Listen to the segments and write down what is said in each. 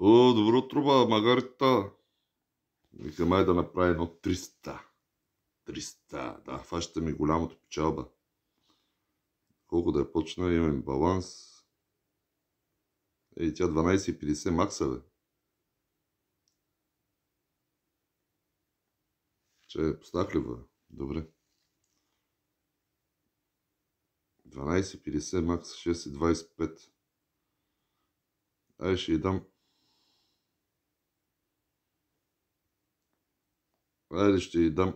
О, добро утро, Магарита. Викам, да направи едно 300. 300, да, фаща ми голямото печалба. Колко да я почна, имам баланс. Тя 12,50 макса, бе. Че, поставях ли, бе? Добре. 12,50 макс, 6,25. Ай, ще й дам. Айде, ще й дам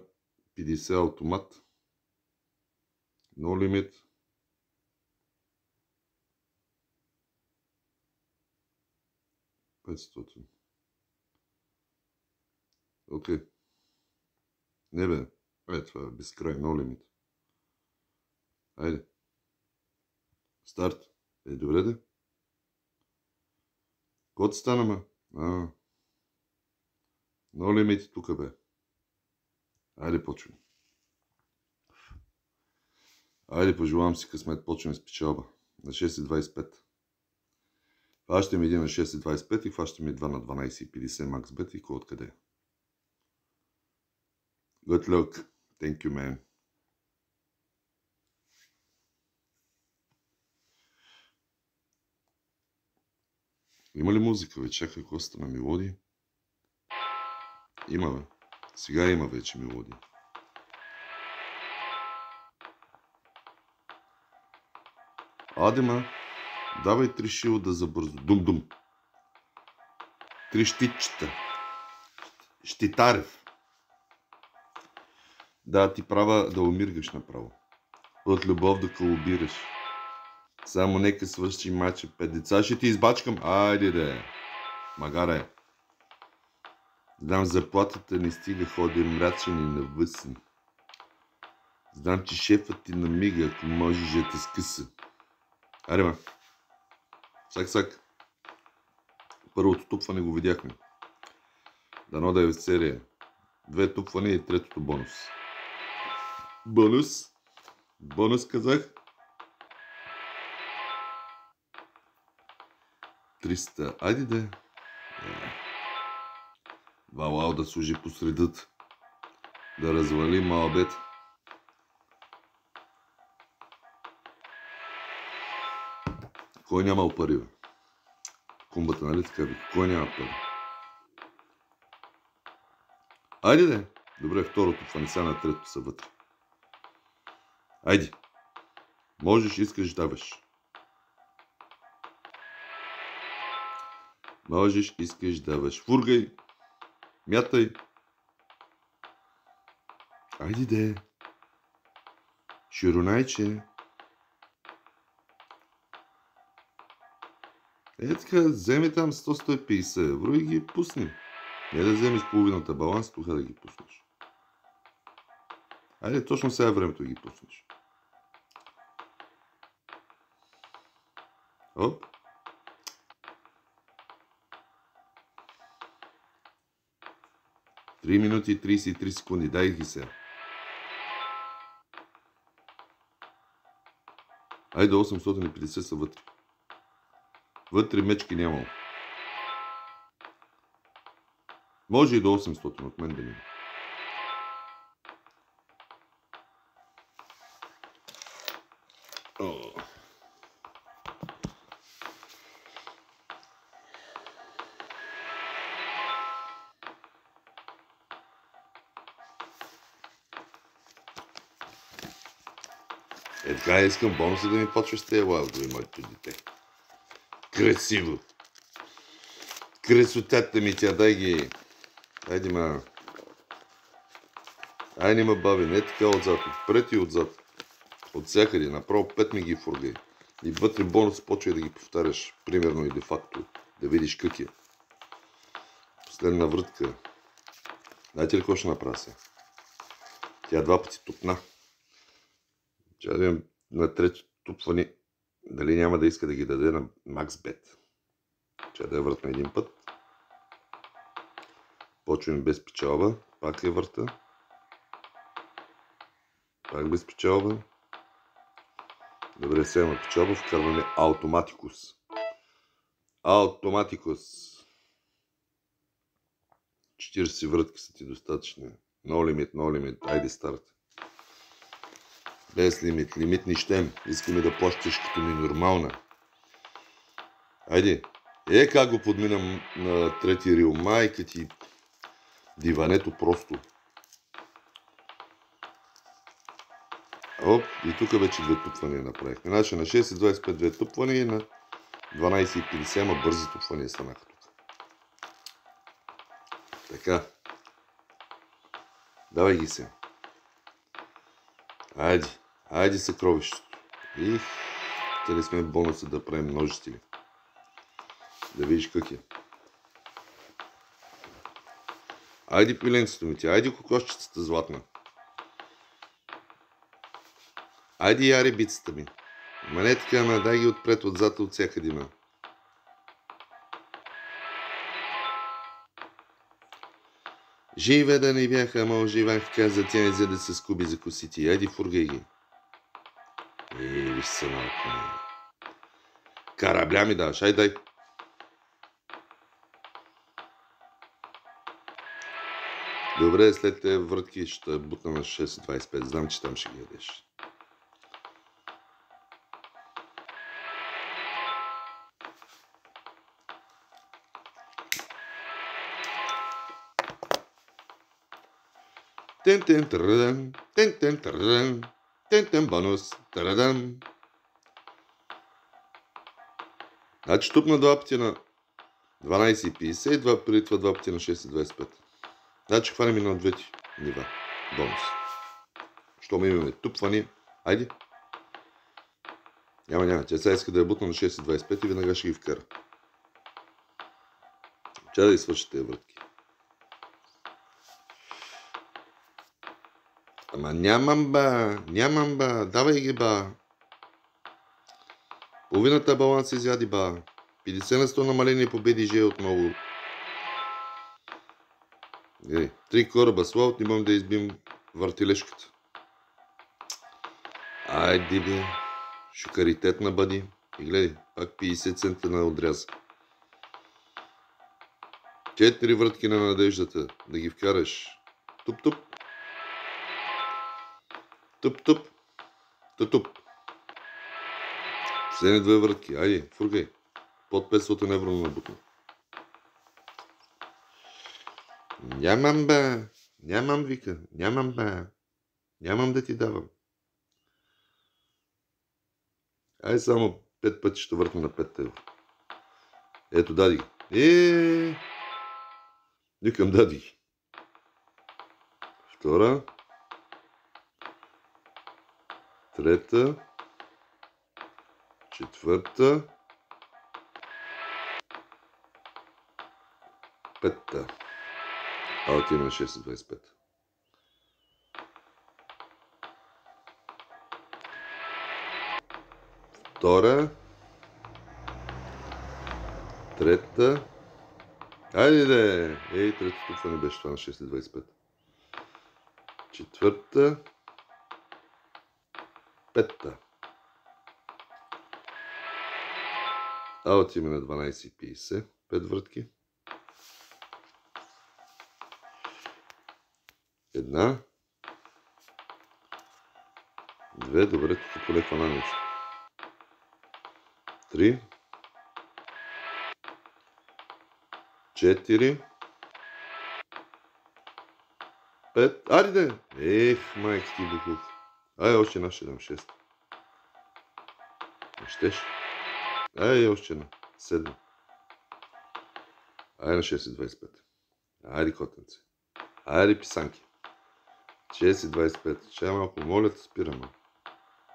50 автомат. No лимит. $500. Окей. Не, бе. Това е безкрай, no лимит. Айде. Старт. Добре, де. Код стана, ма? No лимит тук, бе. Айде, почваме. Айде, пожелавам си късмет, почваме с печалба. На 6,25. Фащам един на 6,25 и фащам и 2 на 12,50 макс бет и кой откъде. Good luck. Thank you, man. Има ли музика, бе? Чакай, какво стана мелодии? Има, бе. Сега има вече мелодии. Адема, давай 3 шилда за бързо. Дум-дум. 3 щитчета. Щитарев. Да, ти права да умиргаш направо. От любов да калубираш. Само нека свърши мача. 5 деца ще ти избачкам. Айде да е. Магара е. Знам, заплатата не стига, ходи мрачен и навъсен. Знам, че шефът ти намига, ако можеш да те скъса. Аре, ма. Сак. Първото тупване го видяхме. Дано да е в серия. 2 тупване и третото бонус. Бонус казах. 300. Айде да е. Вау, да служи по средата. Да развали малбет. Кой нямал пари, бе? Кумбата, нали така ви? Кой няма пари? Айде да е. Добре, второто фаниса на третото са вътре. Айде. Можеш, искаш, даваш. Можеш, искаш, даваш. Фургай. Мятай. Айде да е. Широнайче. Така, вземи там 100-150 евро и ги пусни. Не да вземеш половината баланс, тогава да ги пуснеш. Айде, точно сега е времето да ги пуснеш. Оп. Три минути и 33 секунди. Дай ги сега. Айде, 850 са вътре. Вътре мечки нямало. Може и до 800 от мен да мине. Така искам бонуса да ми почва с тези лайлдове, моето дете. Красиво. Красотата ми тя, дай ги. Айде, ма. Айде, ма, баби, не така отзад. Отпред и отзад. От всякъде. Направо 5 ми ги фургай. И вътре бонус почвай да ги повтаряш. Примерно и де-факто. Да видиш как е. Последна врътка. Знаете ли какво ще направя сега? Тя 2 пъти тупна. Ще да видим на трето тупване дали няма да иска да ги даде на MaxBet. Ще да я въртна един път. Почваме без печалба. Пак я върта. Пак без печалба. Добре, сега има печалба. Вкарваме Automaticus. 40 врътки са ти достатъчни. No limit, айде старт. Без лимит, лимит ни щем. Искаме да плащаш като ми нормална. Айде. Как го подминам на трети рил. Майка ти. Диването просто. Оп, и тук вече две тупвания направихме. Значи на 6,25 две тупвания и на 12,50, ама бързи тупвания станаха тук. Така. Давай ги се. Айде съкровището. И къде сме в бонуса да правим множители. Да видиш как е. Айде пиленцето ми ти, айде кокошчицата златна. Айде я рибицата ми. Ма не така, ама дай ги отпред, отзад, от всякъде ма. Живе да не бяха, ама оживах, каза тя, за да се скуби за косити. Айде фургай ги. Виж се малко. Карабля ми даваш, айде дай. Добре, след тези въртки ще бутна на 6,25. Знам, че там ще ги ядеш. Тен-тен, тарадам, тен-тен, тарадам, тен-тен бонус, тарадам. Значи тупна два пъти на 12,50 и преди това два пъти на 6,25. Значи хванем и на двете нива. Бонус. Щом имаме тупване. Айде. Няма. Тя сега иска да я бутна на 6,25 и веднага ще ги вкара. Чай да ги свърши тези вратки. Ама нямам ба. Давай ги ба. Половината баланс изяди ба. 50 на 100 намаление по БДЖ отново. 3 кораба слаут, не можем да избим въртележката. Айде бе. Шукаритетна бъди. И гледай, пак 50 цента на отряза. 4 вратки на надеждата. Да ги вкараш. Туп-туп. Туп-туп. Туп-туп. Последни две вратки. Айде, фургай. Под 500 евро на набутна. Нямам бе. Нямам, вика. Нямам бе. Нямам да ти давам. Ай само 5 пъти ще въртна на 5 евро. Ето, дади ги. Викам, дади ги. Втора. Трета. Четвърта. Петта. Отиваме на 6,25. Втора. Трета. Айде де! Трето тупване беше това на 6,25. Четвърта. Петта. Отиваме на 12,50. 5 вратки. Една. Две. Добре, тук поле хвана нещо. 3. 4. 5. Айде! Майки ти бухух. Още една ще дам 6. Не щеш. Още една. 7. На 6,25. Айде, котенце. Айде, писанки. 6,25. Чай малко, моля те, спирам.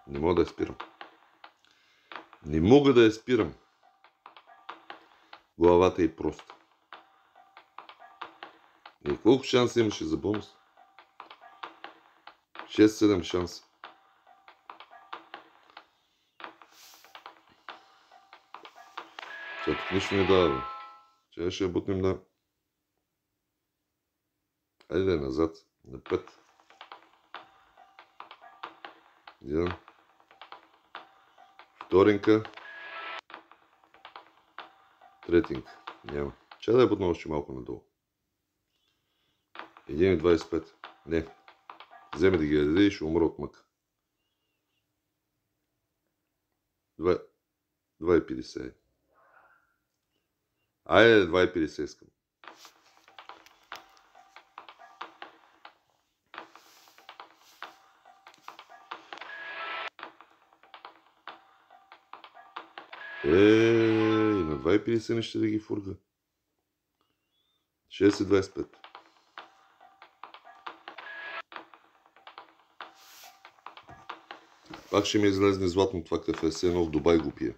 Не мога да я спирам. Не мога да я спирам. Главата е проста. И колко шанса имаше за бонус? 6-7 шанса. Сега тук нищо не дава, бе. Сега ще я бутнем на... Айде да е назад. На 5. Един. Вторинка. Третинка. Няма. Чай да я бутна още малко надолу. 1,25. Не. Вземе да ги яде и ще умра от мъка. 2,50. Айде, 2,50 искам. И на 2,50 не ще да ги фурга. 6,25. Пак ще ми излезне златно това кафе, все едно в Дубай го пие.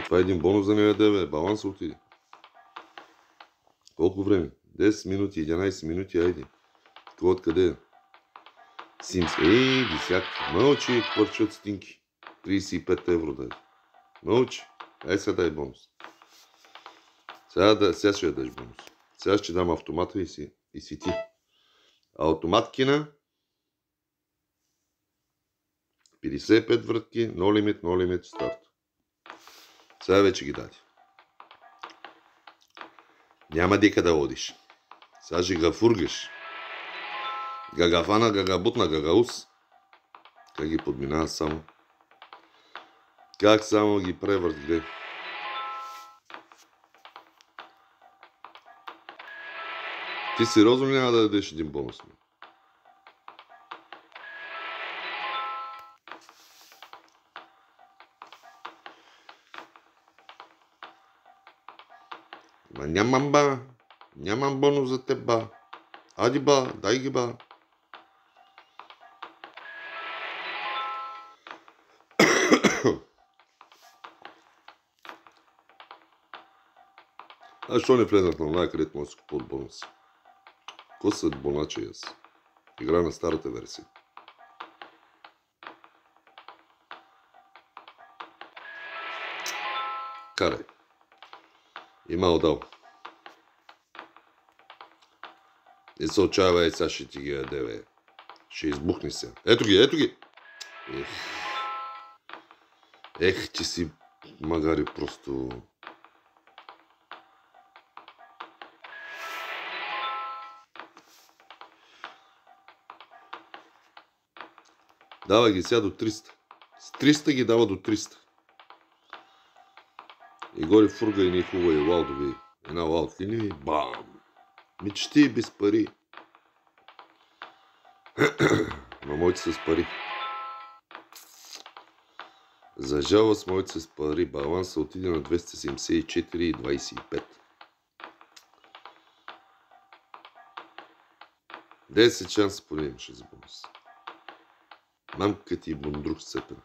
Това е един бонус за нея, бе. Баланса отиде. Колко време? 10 минути, 11 минути, айде. Това откъде е? Симс. Десятки. Мълчи, хвърчат стинки. 35 евро дай. Мълчи. Ай сега дай бонус. Сега ще я дадеш бонус. Сега ще дам автомата и си ти. Автоматкина. 55 вратки, no limit, старт. Сега вече ги даде. Няма дека да одиш. Сега ще га фургаш. Гагафана, гагабутна, гагаус. Как ги подминава само. Как само ги превърт, гледай. Ти сериозно ли няма да дадеш един бонус? Ма нямам ба. Нямам бонус за теб ба. Ади ба, дай ги ба. А що не влезнах на онлайн, където може да си купуват бонуси? Ко са боначе аз? Игра на старата версия. Карай. Има отдал. Не се отчаява, сега ще ти ги яде, бе. Ще избухни се. Ето ги. Ех, че си магари просто... Дава ги сега до 300. С 300 ги дава до 300. И горе фурга и ни хубава и лаудови. Една лауд линия и бам! Мечти без пари. Но моите са с пари. За жалост моите са с пари. Баланса отиде на 274,25. 10 шанса поне имаше за бонус. Мамка ти бундрук сцепен.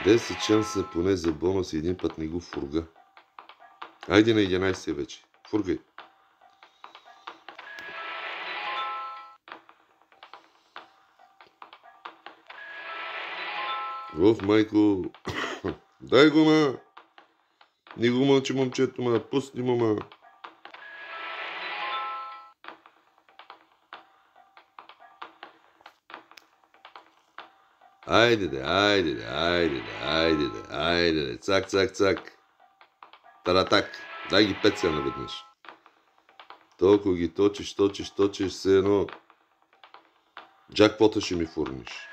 Десет шанса поне за бонус и един път не го фурга. Айде на 11 вече. Фургай. Майко. Дай го, ма. Не го мълчи момчето, ма. Пусни му, ма. Айде. Цак. Таратак. Дай ги 5 сега наведнъж. Толкова ги точиш, все едно. Джакпота ще ми фурниш.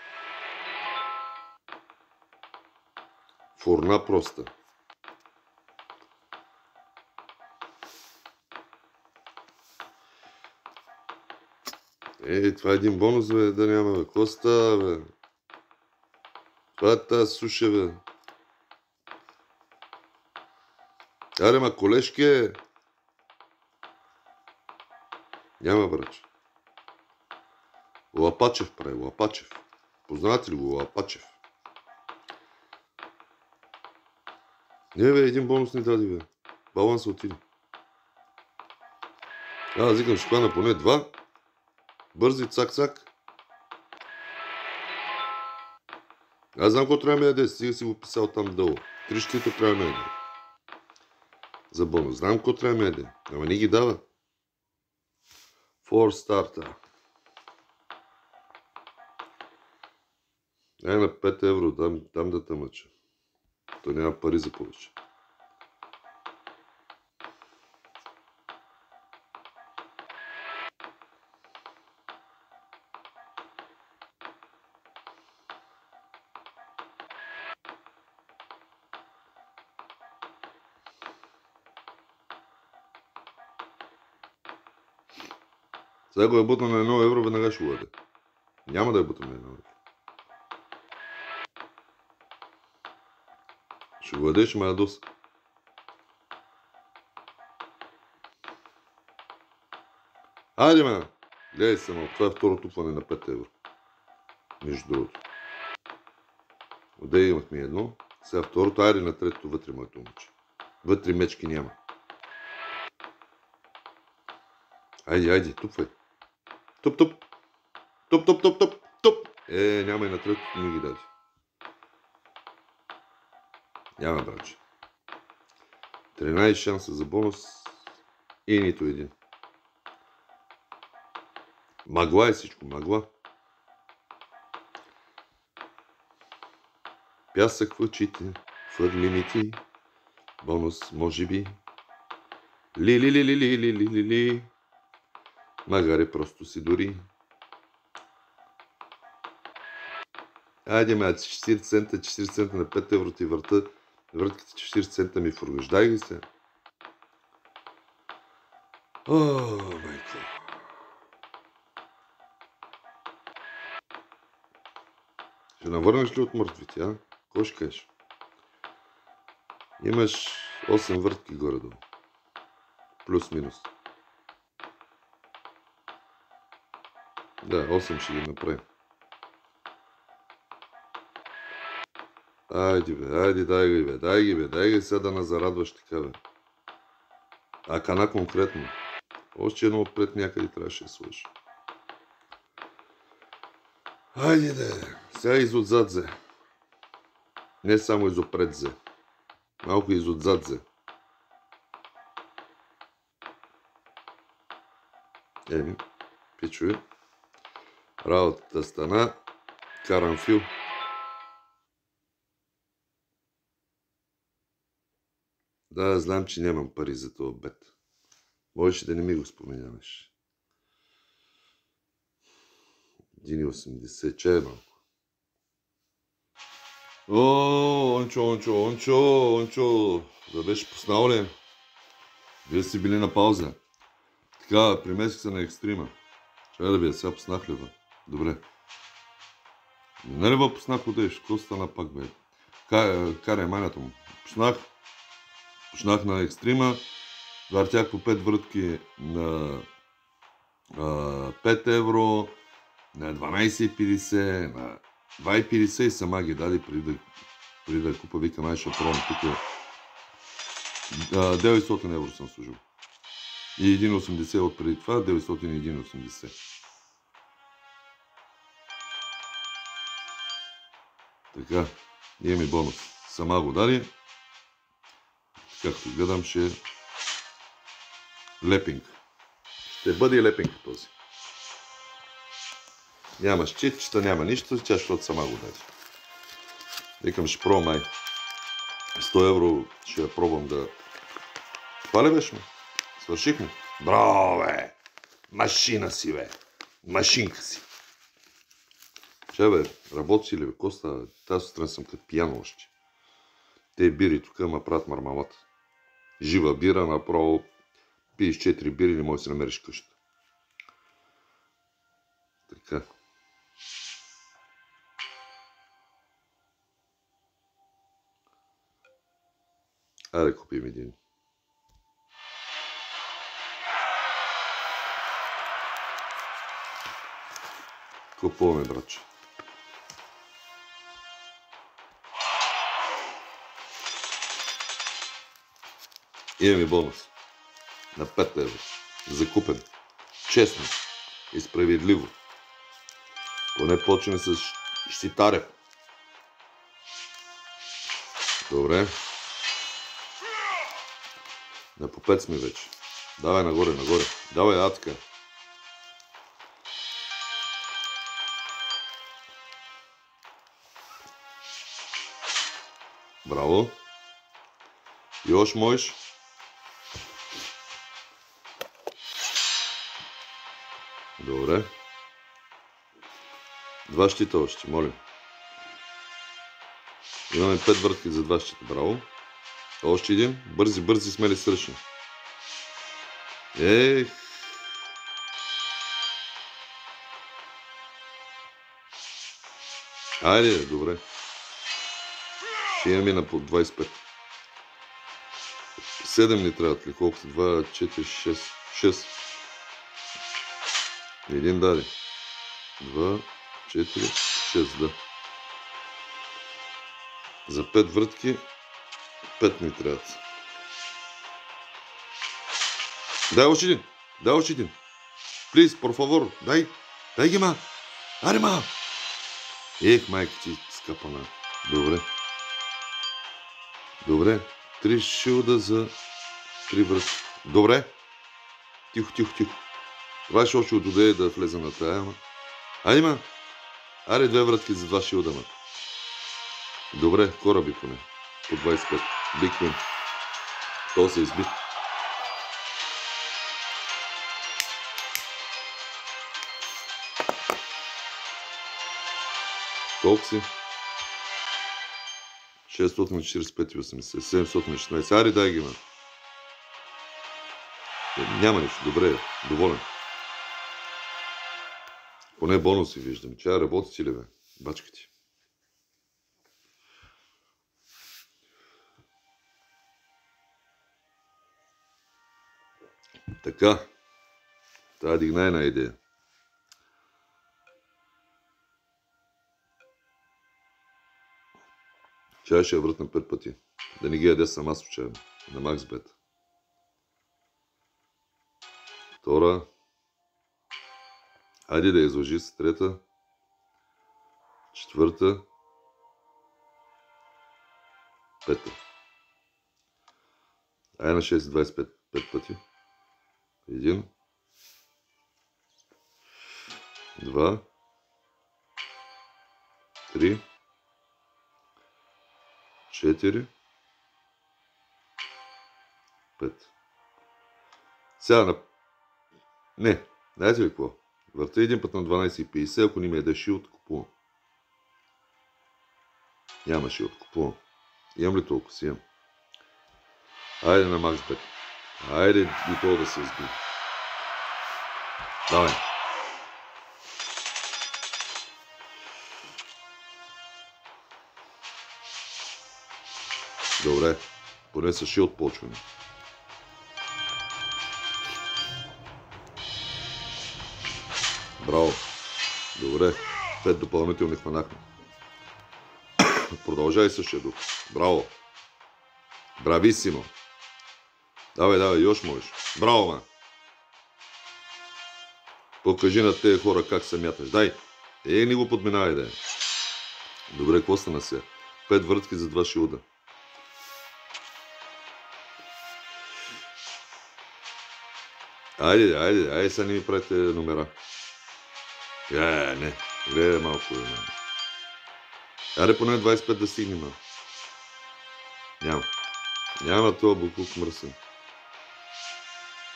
Фурна проста. Това е един бонус, бе, да няма, бе. Какво става, бе? Това е тази суша, бе. Аре, ма колешке. Няма, браче. Лапачев прави, Лапачев. Познавате ли го, Лапачев? Не, бе, един бонус не даде, бе. Баланса отиде. Аз викам, ще хвана поне 2. Бързи, цак. Аз знам какво трябва да ме яде. Сега си го писал там долу. 3 щита трябва да ме яде. За бонус. Знам какво трябва да ме яде. Ама не ги дава. For старта. На 5 евро дам да те мъча. То няма пари за повече. Сега го е бутна на 1 евро, веднага ще го даде. Няма да е бутна на 1 евро. Ще го даде, ще ме ядоса. Айде, ме! Гледай се, но това е второ тупване на 5 евро. Между другото. Отде имахме едно, сега второто, айде на третото вътре моето момче. Вътре мечки няма. Айде, тупвай. Туп. Няма и на третото ми ги даде. Няма, браче. 13 шанса за бонус и нито един. Магла е всичко, магла. Пясък в очите, хвърли ми ти. Бонус, може би. Ли. Магаре, просто си дори. Айде, 40 цента на 5 евро ти въртките 40 цента ми фургаш. Дай ги се. О, майко. Ще навърнеш ли от мъртвите, а? Кой ще кажеш? Имаш 8 въртки горе-долу. Плюс-минус. Да, 8 ще ги направим. Айде, дай ги сега да не зарадваш така, бе. А кана конкретно. Още едно отпред някъде трябваше да сложи. Айде, сега изотзад зе. Не само изопред зе. Малко изотзад зе. Пичове. Работата стана. Карамфил. Да, знам, че нямам пари за този бет. Можеше да не ми го споменяваш. 1,80. Че е малко. О, Ончо. Да беше пуснал ли? Вие си били на пауза. Така, примесих се на екстрима. Чай да бия, сега пуснах ли, бе? Добре. Не ли, бе, пуснах отдеш? Какво стана пак, бе? Карай майната му. Пуснах на екстрима. Въртях по 5 врътки на 5 евро, на 12,50, на 2,50 и сама ги даде преди да купа. Викам, ай ще пробвам тук. 900 евро съм служил. И 1,80 от преди това, 901,80. Така, имаме бонус. Сама го даде. Както гледам, ще лепинг. Ще бъде лепинг този. Няма щитчета, няма нищо, тя защото сама го даде. Викам, ще пробвам, ай. 100 евро ще я пробвам да... Това ли беше? Свършихме. Браво, бе! Машина си, бе! Машинка си! Че, бе, работи ли, бе? Коста, тази сутрин съм като пиян още. Те бири тук ма правят мармалата. Жива бира, направо пиеш 4 бири и не можеш да си намериш къща. Така. Айде купим един. Купуваме, братче. Имаме бонус на 5 евро. Закупен. Честно и справедливо. Поне почваме с Щитарев. Добре. На по 5 сме вече. Давай нагоре. Давай адска. Браво. Još можеш. Добре. 2 щита още, молим. Имаме 5 въртки за 2 щита. Браво. Още един. Бързи, смели, сръчни. Ех. Айде, добре. Ще имаме на по 25. 7 ни трябват ли? Колкото? 2, 4, 6. Един даде. 2, 4, 6, да. За 5 въртки 5 ни трябват. Дай още един. Плиз, por favor. Дай ги, ма. Аре, ма. Ех, майка ти скапана. Добре. 3 шилда за 3 врътки. Добре. Тихо. Това ще още отдоде да влезе на тая, ама. Айде, ма. Аре, 2 врътки за 2 шилда, ма. Добре, кораби поне. По 25. Big win. То се изби. Колко си? 645,80. 716. Ари, дай ги, ма. Няма нищо. Добре, доволен. Поне бонуси виждам. Чая работи си ли, бе? Бачка ти. Така. Тая дигна една идея. Чай ще я вратна 5 пъти. Да не ги яде сама случайно. На MaxBet. Втора. Айде да я излъжи с трета. Четвърта. Пета. Ай на 6, 25 5 пъти. 1. 2. 3. 4. 5. Сега на... Не, знаете ли какво? Върта един път на 12,50, ако не ми яде шилд, купувам. Няма шилд, купувам. Имам ли толкова си имам? Айде на MaxBet. Айде и това да се изби. Давай. Добре. Поне са шилд почваме. Браво. Добре. 5 допълнителни хванахме. Продължай същия дух. Браво. Брависимо. Давай, još можеш. Браво, ма. Покажи на тези хора как се мяташ. Дай. Не го подминавай, да. Добре, какво стана сега? 5 въртки за 2 шилда. Айде, сега не ми правите номера. Не. Гледай малко. Айде поне 25 да стигнем. Няма това буклук мръсен.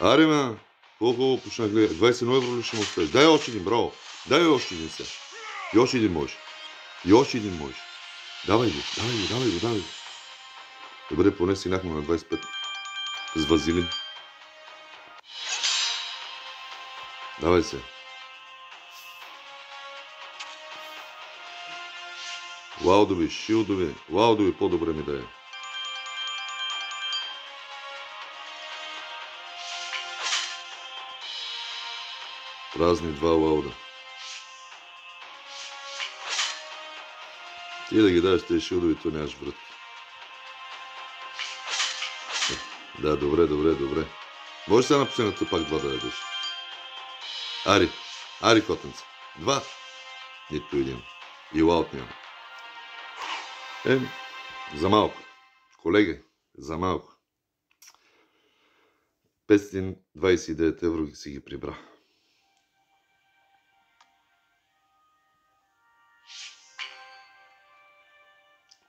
Аре, ма. Колко почнах гледа? 21 евро ли ще му оставиш? Дай още един, браво. Дай още един сега. И още един можеш. Давай го. Добре, поне сигнахме на 25. С вазилин. Давай се. Лаудови, шилдови. Лаудови по-добре ми да е. Празни 2 лауда. Ти да ги дадеш тези шилдови, то нямаш врътки. Да, добре. Може сега на последната пак 2 да ядеш. Ари, котенца. 2. Нито един. И лаут няма. За малко. Колеги, за малко. 529 евро си ги прибра.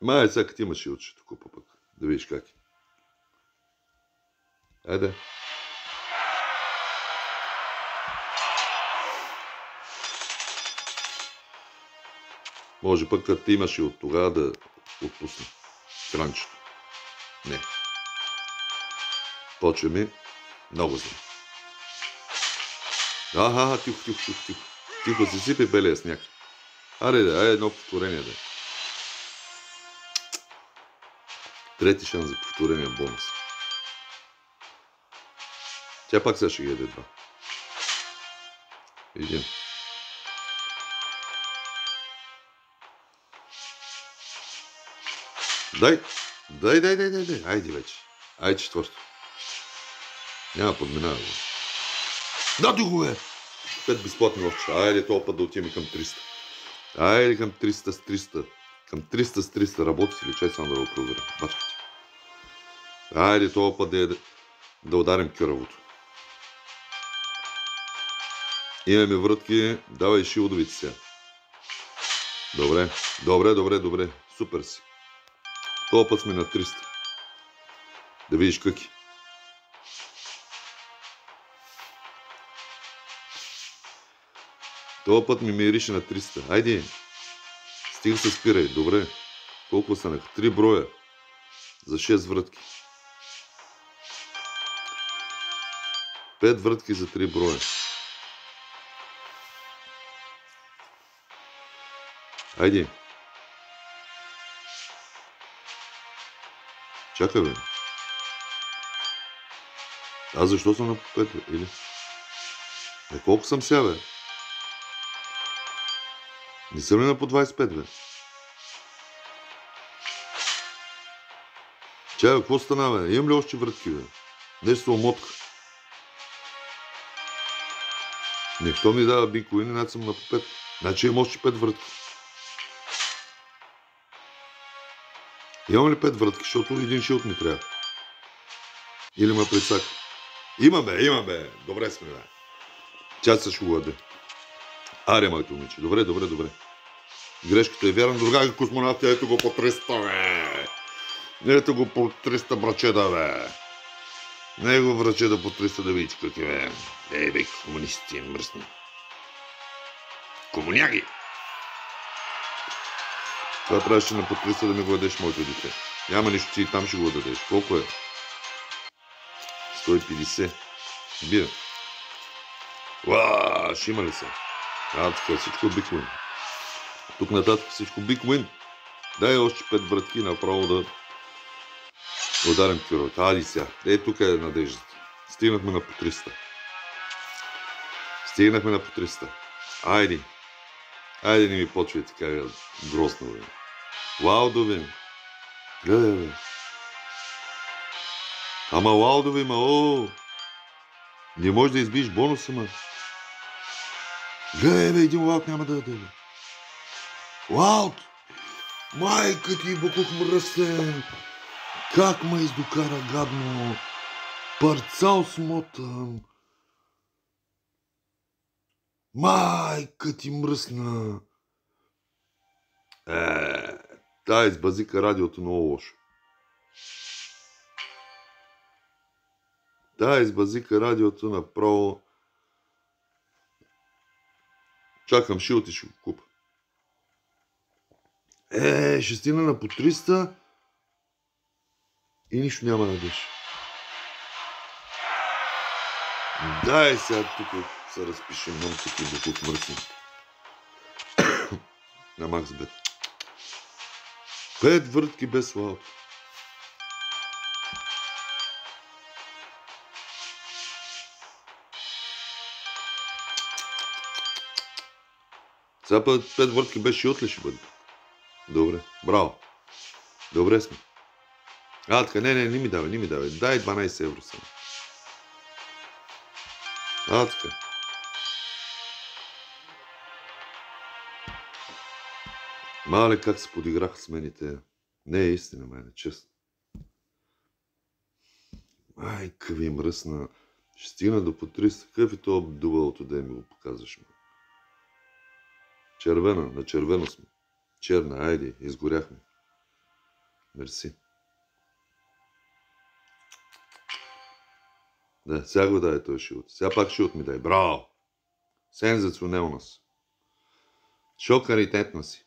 Май, сега ти имаш и учето купа пък. Да видиш как е. Айде. Може пък като ти имаш и от тогава да отпусне кранчето. Не. Почваме много зле. Тихо. Тихо се сипе белия сняг. Айде едно повторение да. Трети шанс за повторение бонус. Тя пак сега ще ги яде два. Един. Дай. Айде вече. Айде четвърто. Няма подминава. Да, го е! 5 безплатни овче. Айде този път да отиваме към 300. Айде към 300 с 300. Към 300 с 300. Работи си ли? Чай само да го проверя. Бачкайте. Айде този път да ударим кюравото. Имаме врътки. Давай шилдовите сега. Добре. Супер си. Този път сме на 300. Да видиш каки. Този път ми мирише на 300. Айде. Стига се спирай. Добре. Колко станаха? 3 броя. За 6 врътки. 5 врътки за 3 броя. Айде. Чакай, бе. Аз защо съм на 5, бе? Или? Колко съм сега, бе? Не съм ли на по 25, бе? Чай, бе, какво стана, бе? Имам ли още врътки, бе? Нещо са омотка. Не, що ми дава бинковини, значи съм на по 5. Значи имам още 5 врътки. Имам ли 5 врътки, защото един шилд ми трябва? Или ме прецака? Има бе. Добре сме, бе. Чаца ще го ладе. Аре, моето момиче. Добре. Грешката е вярна. Друга космонавта, ето го по 300, бе. Ето го по 300 брачеда, бе. Не го врачеда по 300 да видиш как е, бе. Бе, комунисти, мръсни. Комуняги! Това трябваше на по 300 да ми го дадеш, моето дете. Няма нищо, ти и там ще го дадеш. Колко е? 150. Бия. Ще има ли се? Така, всичко биг уин. Тук нататък всичко биг уин. Дай още 5 вратки направо да ударим кюровете. Ади сега. Тук е надеждата. Стигнахме на по 300. Айде. Айде не ми почвай така грозно, бе. Лаудове. Гледай, бе. Ама лаудове има, Не можеш да избиеш бонуса, ма. Гледай, бе, един лауд няма да даде, бе. Лауд! Майка ти, бокух мръсен! Как ме издокара гадно! Парцал смотан! Майка ти мръсна! Тая избазика радиото много лошо. Тая избазика радиото направо. Чакам шилт и ще го купа. Ще стигна на по 300 и нищо няма да деш. Дай сега тук се разпишем много такива бокук мръсни. На макс бет. 5 въртки без лаут. Сега 5 въртки без шилт ли ще бъде? Добре, браво. Добре сме. Така, не ми давай. Дай 12 евро само. Така. Мале как се подиграха с мените. Не е истина, мене, честно. Майка ви мръсна. Ще стигна до по 300. Какъв е това дубалото, да ми го показваш? Червена, на червено сме. Черна, айде, изгоряхме. Мерси. Да, сега го дай този шилот. Сега пак шилот ми дай. Браво! Сензационално си. Шокаритетна си.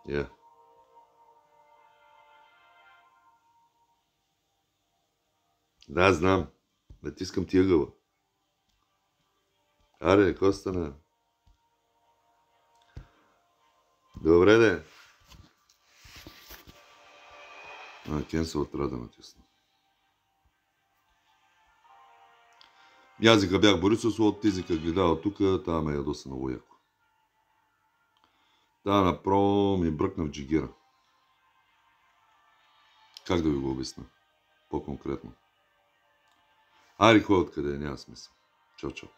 Я. Да, знам. Натискам ти ъгъла. Аре, какво стана? Добре, де. Кенсъл трябва да натисна. Язика бях Борисов, от тизика гледал тук, тая ме ядоса много яко. Тая направо ми бръкна в джигера. Как да ви го обясня? По-конкретно. Ари, кой откъде? Няма смисъл. Чао, чао.